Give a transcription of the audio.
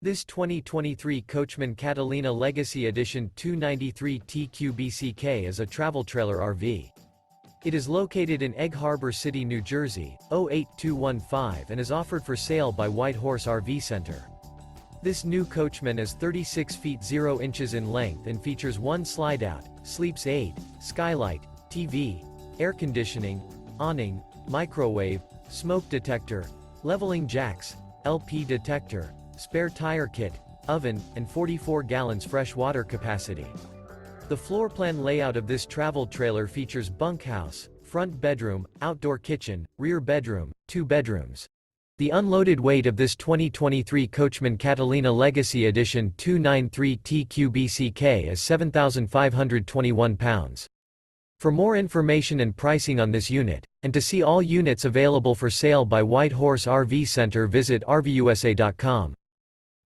This 2023 Coachmen Catalina Legacy Edition 293 TQBCK is a travel trailer RV. It is located in Egg Harbor City, New Jersey, 08215 and is offered for sale by White Horse RV Center. This new Coachmen is 36 feet 0 inches in length and features one slide-out, sleeps 8, skylight, TV, air conditioning, awning, microwave, smoke detector, leveling jacks, LP detector, spare tire kit, oven, and 44 gallons fresh water capacity. The floor plan layout of this travel trailer features bunkhouse, front bedroom, outdoor kitchen, rear bedroom, 2 bedrooms. The unloaded weight of this 2023 Coachmen Catalina Legacy Edition 293 TQBCK is 7,521 pounds. For more information and pricing on this unit, and to see all units available for sale by White Horse RV Center, visit RVUSA.com.